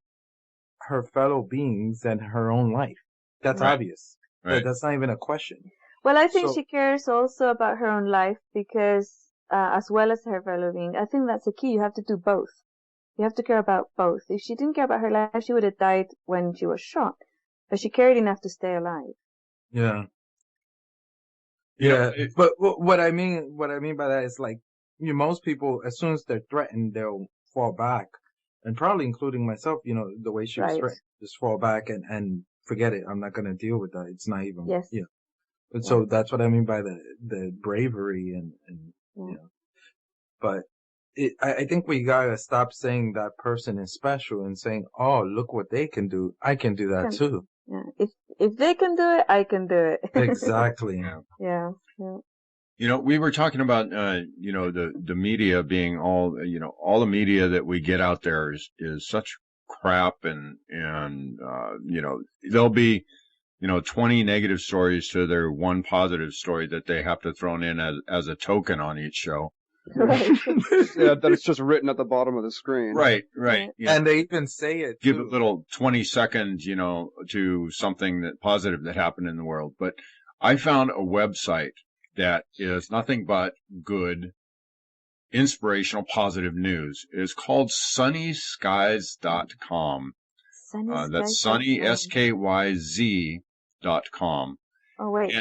her fellow beings than her own life? That's obvious. Right. That's not even a question. Well, I think she cares also about her own life because, as well as her fellow being, I think that's the key. You have to do both. You have to care about both. If she didn't care about her life, she would have died when she was shot. But she cared enough to stay alive. Yeah. But what I mean by that is like, most people, as soon as they're threatened, they'll fall back. And probably including myself, the way she was threatened, just fall back and forget it. I'm not going to deal with that. It's not even, But so that's what I mean by the bravery and but I think we gotta stop saying that person is special and saying, oh, look what they can do. I can do that too. Yeah. If they can do it, I can do it. Exactly. Yeah. We were talking about, the media being all the media that we get out there is such crap and, there'll be, 20 negative stories to their one positive story that they have to throw in as a token on each show. Right. Yeah, that it's just written at the bottom of the screen. Right. And they even say it Give too. a little 20 seconds, to something that positive that happened in the world. But I found a website that is nothing but good, inspirational, positive news. It's called sunnyskies.com. That's sunny, SKYZ.com. Oh, wait.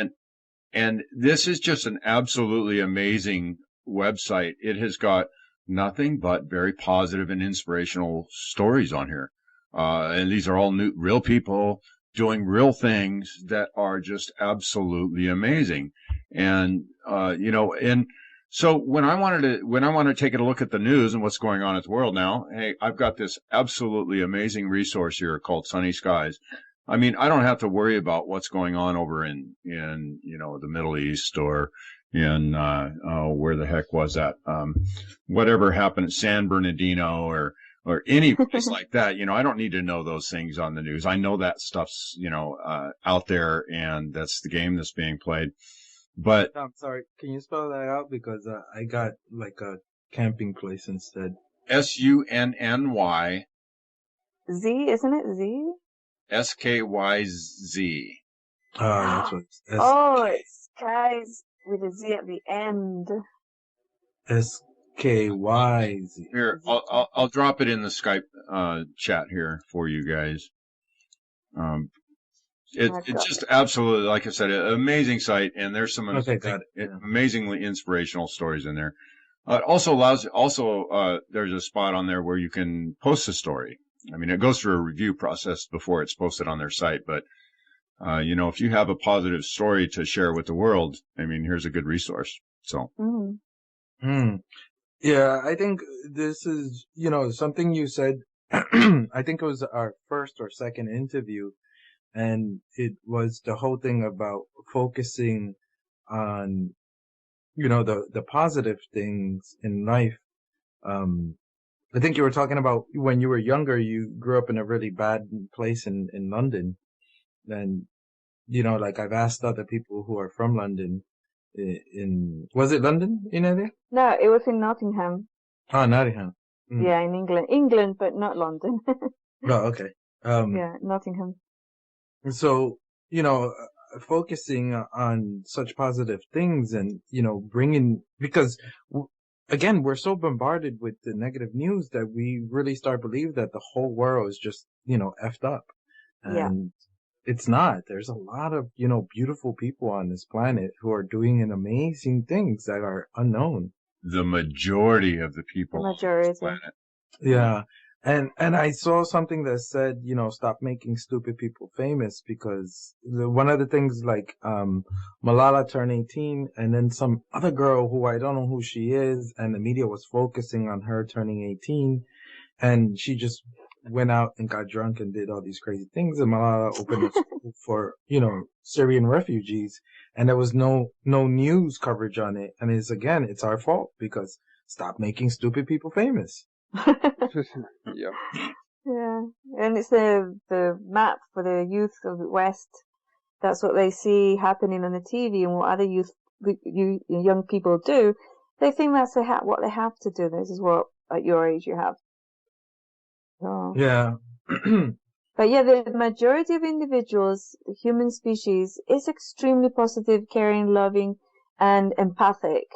And this is just an absolutely amazing website. It has got nothing but very positive and inspirational stories on here. And these are all real people doing real things that are just absolutely amazing. And, and so when I want to take a look at the news and what's going on in the world now, hey, I've got this absolutely amazing resource here called Sunny Skies. I mean, I don't have to worry about what's going on over in the Middle East or in, where the heck was that? Whatever happened at San Bernardino or any place like that. I don't need to know those things on the news. I know that stuff's, out there, and that's the game that's being played. But I'm sorry, can you spell that out? Because I got like a camping place instead. SUNNY Z, isn't it? Z? SKYZ. Oh, that's what it's It's skies with a Z at the end. SKYZ. Here, I'll drop it in the Skype chat here for you guys. It's just absolutely, like I said, an amazing site, and there's some amazingly inspirational stories in there. It also there's a spot on there where you can post a story. I mean, it goes through a review process before it's posted on their site, but if you have a positive story to share with the world, I mean, here's a good resource. So. Yeah, I think this is, something you said. I think it was our first or second interview. And it was the whole thing about focusing on, the positive things in life. I think you were talking about when you were younger, you grew up in a really bad place in London. And, like I've asked other people who are from London was it London, Inelia? No, it was in Nottingham. Oh, Nottingham. Yeah, in England. England, but not London. Oh, okay. Yeah, Nottingham. So, focusing on such positive things and, because again, we're so bombarded with the negative news that we really start to believe that the whole world is just, effed up. And it's not. There's a lot of, beautiful people on this planet who are doing amazing things that are unknown. The majority of the people on this planet. Yeah. And I saw something that said, stop making stupid people famous, because one of the things like, Malala turned 18, and then some other girl who I don't know who she is, and the media was focusing on her turning 18, and she just went out and got drunk and did all these crazy things, and Malala opened a school for, Syrian refugees, and there was no news coverage on it, and it's our fault, because stop making stupid people famous. Yeah. Yeah, and it's the map for the youth of the West. That's what they see happening on the TV, and what other young people do. They think that's what they have to do. This is what at your age you have. So. Yeah. But yeah, the majority of individuals, the human species, is extremely positive, caring, loving, and empathic,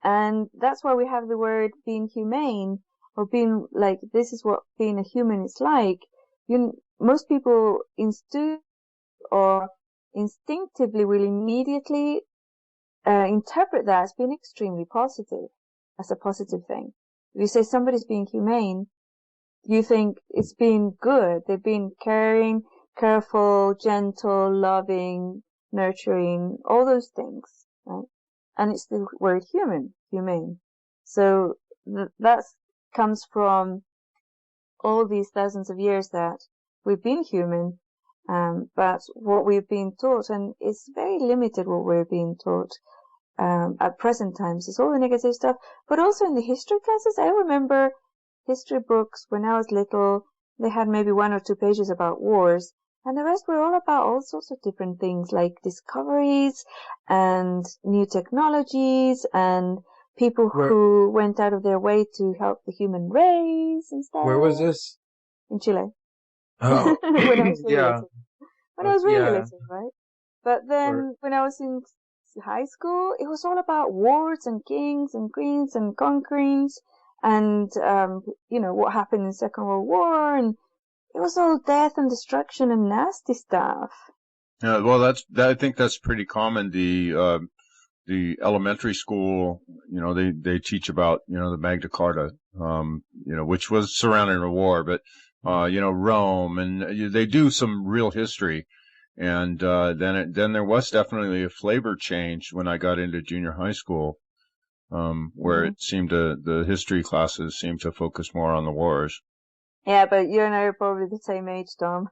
and that's why we have the word being humane. Or being like, this is what being a human is like. Most people instinctively will immediately interpret that as being extremely positive, as a positive thing. If you say somebody's being humane, you think it's being good. They've been caring, careful, gentle, loving, nurturing, all those things, right? And it's the word humane. So that's comes from all these thousands of years that we've been human, but what we've been taught, and it's very limited what we're being taught, at present times. It's all the negative stuff, but also in the history classes. I remember history books when I was little. They had maybe 1 or 2 pages about wars, and the rest were all about all sorts of different things like discoveries and new technologies and people who went out of their way to help the human race and stuff. Where was this? In Chile. Oh, When I was really yeah. little. When I was really Yeah. little, right? But then when I was in high school, it was all about wars and kings and queens and conquerings and, what happened in the Second World War, and it was all death and destruction and nasty stuff. Yeah, well, I think that's pretty common. The elementary school, they teach about, the Magna Carta, which was surrounding a war, but, Rome, and they do some real history. And, then there was definitely a flavor change when I got into junior high school, where it seemed the history classes seemed to focus more on the wars. Yeah, but you and I are probably the same age, Tom.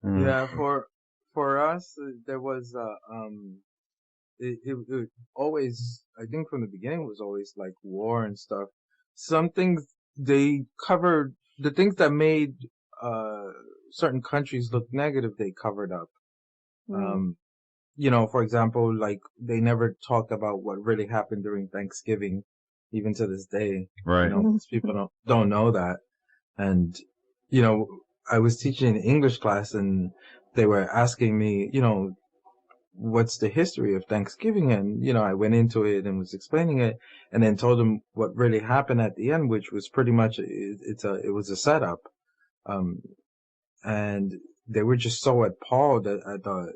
Yeah, for us, there was it always, I think from the beginning was always like war and stuff. Some things they covered, the things that made certain countries look negative, they covered up. For example, like they never talked about what really happened during Thanksgiving, even to this day. Right. Most people don't know that. And, I was teaching an English class and they were asking me, what's the history of Thanksgiving? And, I went into it and was explaining it and then told them what really happened at the end, which was pretty much, it was a setup. And they were just so appalled at the,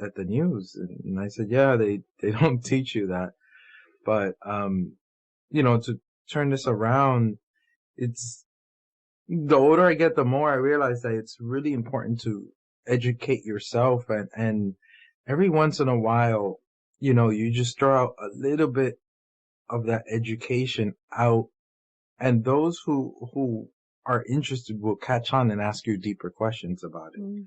at the news. And I said, yeah, they don't teach you that. But, to turn this around, the older I get, the more I realize that it's really important to educate yourself and every once in a while, you just throw out a little bit of that education out, and those who are interested will catch on and ask you deeper questions about it.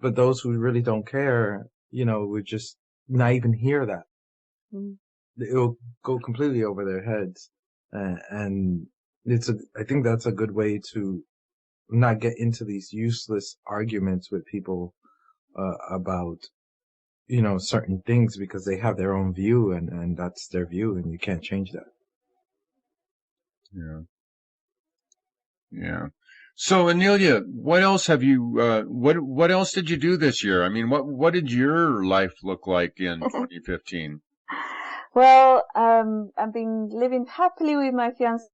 But those who really don't care, would just not even hear that. It'll go completely over their heads. And I think that's a good way to not get into these useless arguments with people, about, certain things because they have their own view and that's their view and you can't change that. Yeah. Yeah. So, Inelia, what else have you, what else did you do this year? I mean, what did your life look like in 2015? Well, I've been living happily with my fiancé.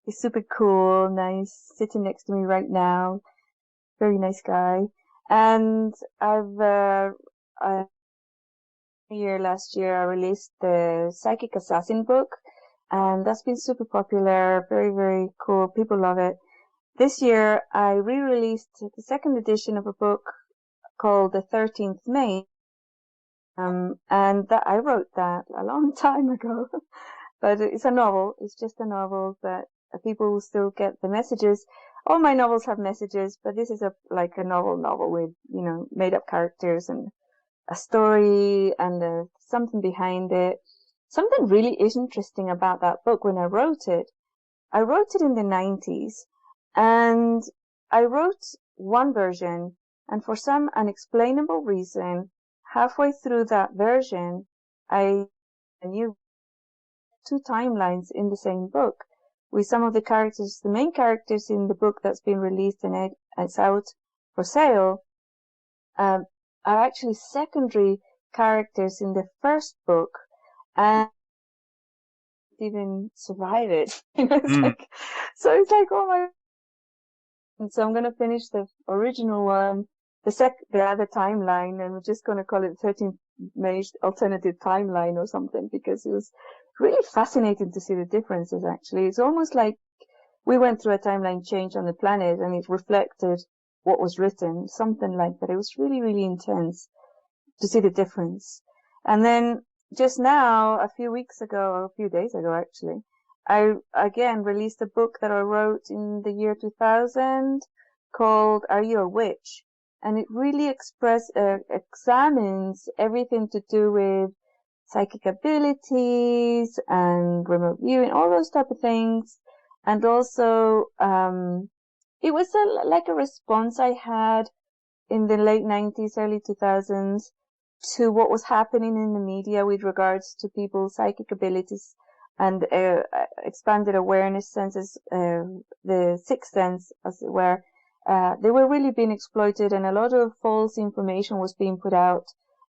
He's super cool, nice, sitting next to me right now. Very nice guy. And last year I released the Psychic Assassin book, and that's been super popular, very, very cool. People love it. This year I re-released the second edition of a book called The 13th Maid. And I wrote that a long time ago, but it's a novel. It's just a novel, but people will still get the messages. All my novels have messages, but this is like a novel with, made up characters and a story and something behind it. Something really interesting about that book when I wrote it in the 90s, and I wrote one version, and for some unexplainable reason, halfway through that version, I knew 2 timelines in the same book with some of the characters, the main characters in the book that's been released and it's out for sale, are actually secondary characters in the first book and didn't survive it. So it's like, oh my. And so I'm going to finish the original one, the other timeline, and we're just going to call it 13th Maid Alternative Timeline or something, because it was really fascinating to see the differences, actually. It's almost like we went through a timeline change on the planet and it reflected what was written, something like that. It was really, really intense to see the difference. And then just now, a few weeks ago, or a few days ago, actually, I again released a book that I wrote in the year 2000 called Are You a Witch? and it really examines everything to do with psychic abilities and remote viewing, all those type of things. And also, it was like a response I had in the late 90s, early 2000s to what was happening in the media with regards to people's psychic abilities and expanded awareness senses, the sixth sense, as it were. They were really being exploited, and a lot of false information was being put out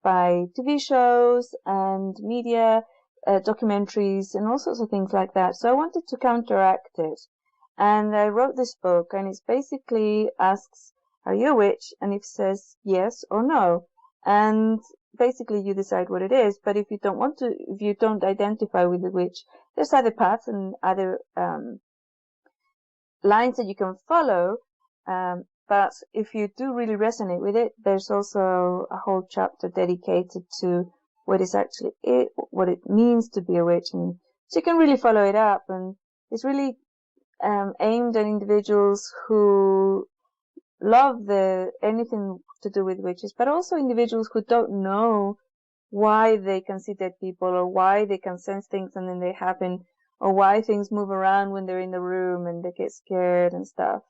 by TV shows and media, documentaries, and all sorts of things like that. So I wanted to counteract it. And I wrote this book, and it basically asks, are you a witch? And it says yes or no. And basically you decide what it is. But if you don't identify with the witch, there's other paths and other lines that you can follow. But if you do really resonate with it, there's also a whole chapter dedicated to what is actually what it means to be a witch. And so you can really follow it up. And it's really aimed at individuals who love anything to do with witches, but also individuals who don't know why they can see dead people, or why they can sense things and then they happen, or why things move around when they're in the room and they get scared and stuff,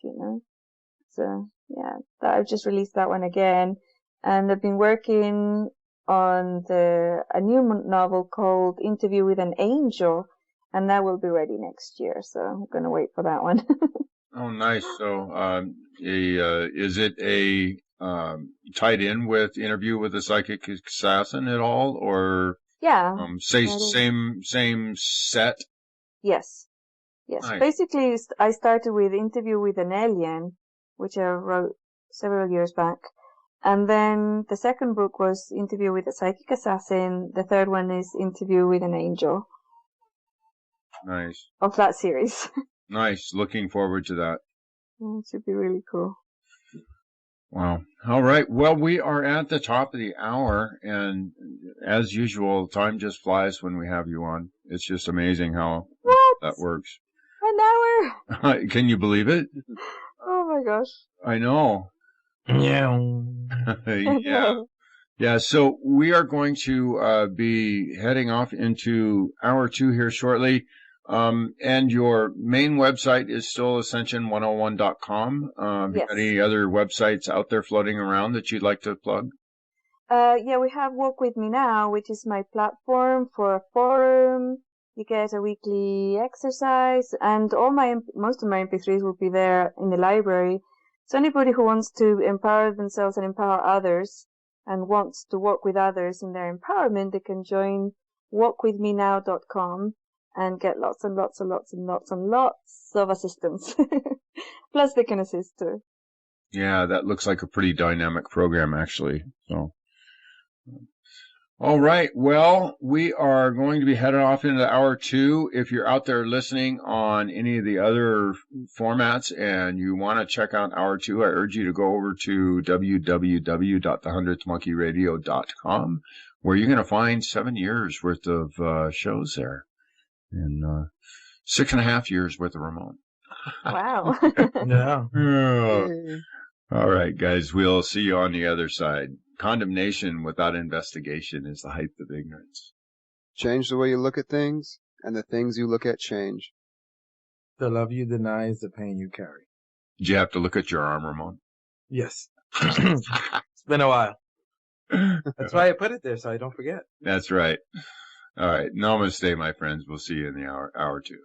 So yeah, I've just released that one again, and I've been working on a new novel called Interview with an Angel, and that will be ready next year. So I'm going to wait for that one. Oh, nice. So, is it tied in with Interview with a Psychic Assassin at all, or Yeah. same set? Yes. Nice. Basically, I started with Interview with an Alien, which I wrote several years back, and then the second book was Interview with a Psychic Assassin. The third one is Interview with an Angel. Nice. Of that series. Nice. Looking forward to that. It should be really cool. Wow. All right. Well, we are at the top of the hour, and as usual, time just flies when we have you on. It's just amazing how that works. An hour? Can you believe it? Oh my gosh. I know. Yeah. Yeah. Yeah. So we are going to be heading off into hour 2 here shortly. And your main website is still ascension101.com. Yes. Any other websites out there floating around that you'd like to plug? Yeah, we have Walk With Me Now, which is my platform for a forum. You get a weekly exercise, and most of my MP3s will be there in the library. So anybody who wants to empower themselves and empower others and wants to work with others in their empowerment, they can join walkwithmenow.com. and get lots and lots and lots and lots and lots of assistance. Plus they can assist too. Yeah, that looks like a pretty dynamic program, actually. So, all right. Well, we are going to be heading off into hour 2. If you're out there listening on any of the other formats and you want to check out hour 2, I urge you to go over to www.the hundredthmonkeyradio.com, where you're going to find 7 years worth of shows there. And 6.5 years worth of Ramon. Wow. Yeah. All right, guys, we'll see you on the other side. Condemnation without investigation is the height of ignorance. Change the way you look at things, and the things you look at change. The love you deny is the pain you carry. Did you have to look at your arm, Ramon? Yes. It's been a while. That's why I put it there, so I don't forget. That's right. All right. Namaste, my friends. We'll see you in the hour 2.